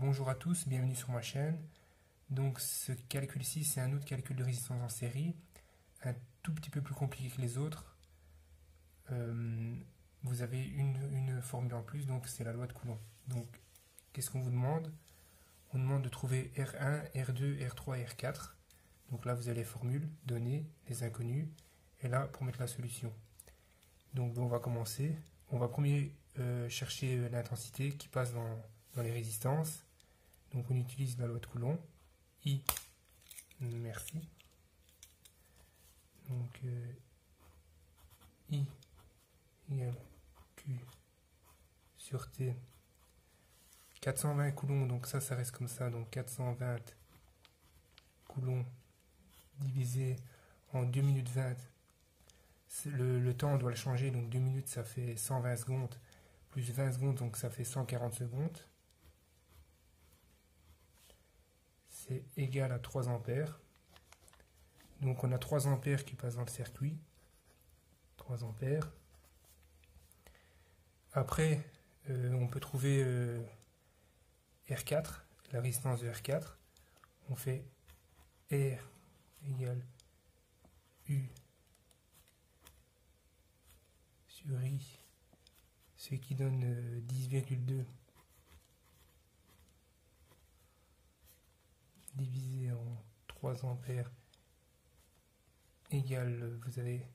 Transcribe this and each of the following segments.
Bonjour à tous, bienvenue sur ma chaîne. Donc ce calcul-ci, c'est un autre calcul de résistance en série, un tout petit peu plus compliqué que les autres. Vous avez une formule en plus, donc c'est la loi de Coulomb. Donc qu'est-ce qu'on vous demande? On demande de trouver R1, R2, R3 et R4. Donc là vous avez les formules, données, les inconnus, et là pour mettre la solution. Donc on va commencer. On va premier chercher l'intensité qui passe dans les résistances. Donc on utilise la loi de Coulomb. I, merci. Donc I égale Q sur T. 420 coulombs, donc ça reste comme ça. Donc 420 coulombs divisé en 2 minutes 20. Le temps on doit le changer, donc 2 minutes ça fait 120 secondes, plus 20 secondes, donc ça fait 140 secondes. C'est égal à 3 ampères. Donc on a 3 ampères qui passent dans le circuit. 3 ampères. Après, on peut trouver R4, la résistance de R4. On fait R égale U sur I, ce qui donne 10,2 divisé en 3 ampères égale, vous avez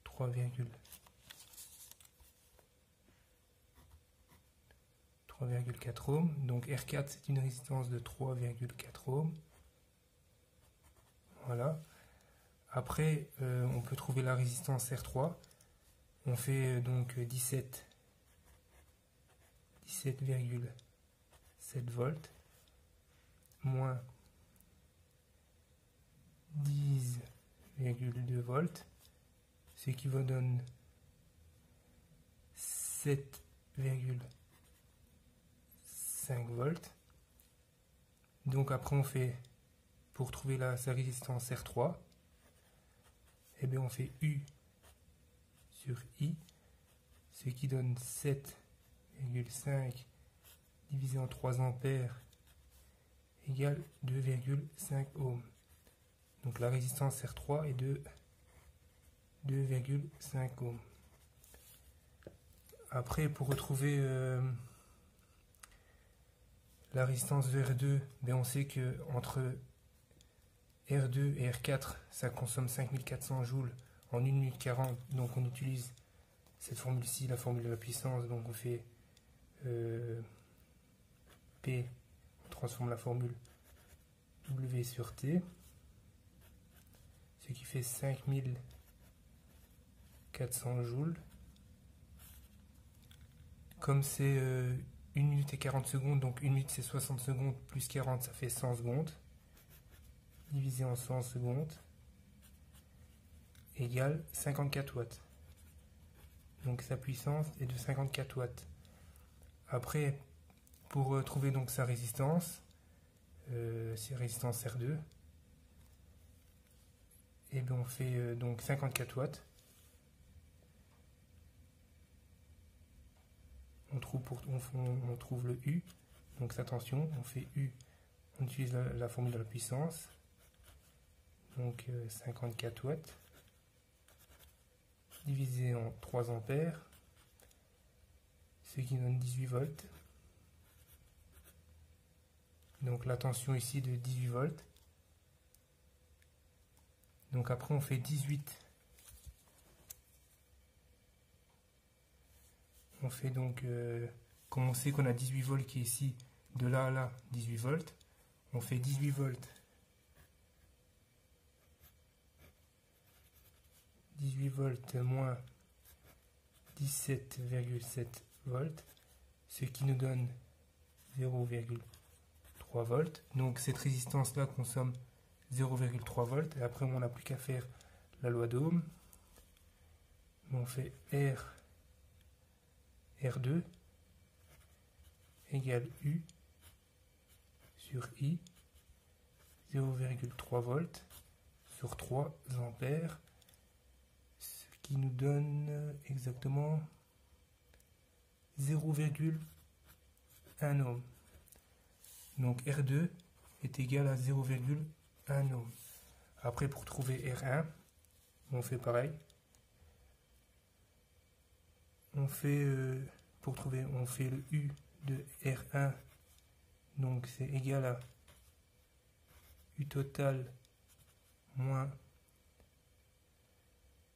3,4 ohms. Donc R4 c'est une résistance de 3,4 ohms. Voilà. Après on peut trouver la résistance R3. On fait donc 17,7 volts moins 10,2 volts, ce qui vous donne 7,5 volts. Donc après on fait, pour trouver sa résistance R3, et bien on fait U sur I, ce qui donne 7,5 divisé en 3 ampères égale 2,5 ohms. Donc la résistance R3 est de 2,5 ohms. Après, pour retrouver la résistance de R2, ben on sait que entre R2 et R4, ça consomme 5400 joules en 1 minute 40. Donc on utilise cette formule-ci, la formule de la puissance. Donc on fait P, on transforme la formule W sur T, ce qui fait 5400 joules. Comme c'est 1 minute et 40 secondes, donc 1 minute c'est 60 secondes, plus 40 ça fait 100 secondes, divisé en 100 secondes, égale 54 watts. Donc sa puissance est de 54 watts. Après, pour trouver donc sa résistance, c'est résistance R2, et bien on fait donc 54 watts. On trouve le U, donc attention, on fait U, on utilise la formule de la puissance, donc 54 watts, divisé en 3 ampères, ce qui donne 18 volts. Donc la tension ici de 18 volts. Donc après on fait 18. On fait donc, comme on sait qu'on a 18 volts qui est ici, de là à là, 18 volts, on fait 18 volts. 18 volts moins 17,7 volts, ce qui nous donne 0,3 volts. Donc cette résistance-là consomme 0,3 volts. Et après, on n'a plus qu'à faire la loi d'Ohm. On fait R2 égale U sur I, 0,3 volts sur 3 ampères, ce qui nous donne exactement 0,1 ohm. Donc R2 est égal à 0,1 ohm. Après, pour trouver R1, on fait pareil. On fait, on fait le U de R1, donc c'est égal à U total moins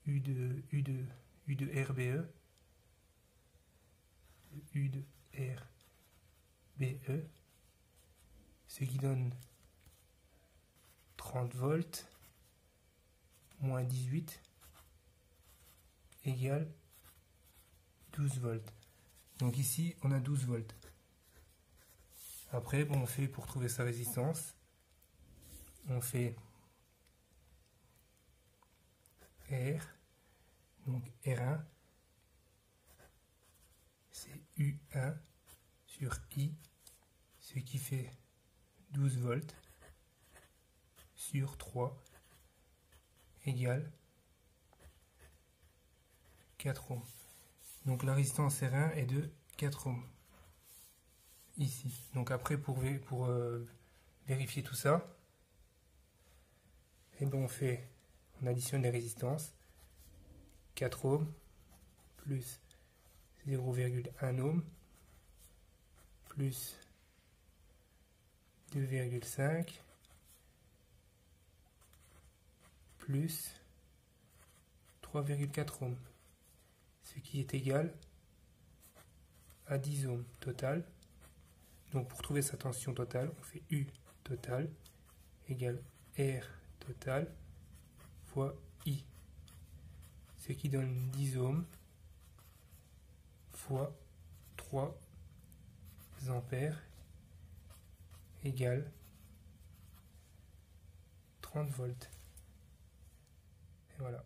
U de RBE, U de RBE, ce qui donne 30 volts moins 18 égale 12 volts. Donc ici, on a 12 volts. Après, bon, on fait pour trouver sa résistance, on fait R, donc R1, c'est U1 sur I, ce qui fait 12 volts sur 3 égale 4 ohms. Donc la résistance R1 est de 4 ohms ici. Donc après pour vérifier tout ça, et ben on additionne les résistances. 4 ohms plus 0,1 ohm plus 2,5 plus 3,4 ohms, ce qui est égal à 10 ohms total. Donc pour trouver sa tension totale, on fait U total égale R total fois I, ce qui donne 10 ohms fois 3 ampères égale 30 volts. Et voilà.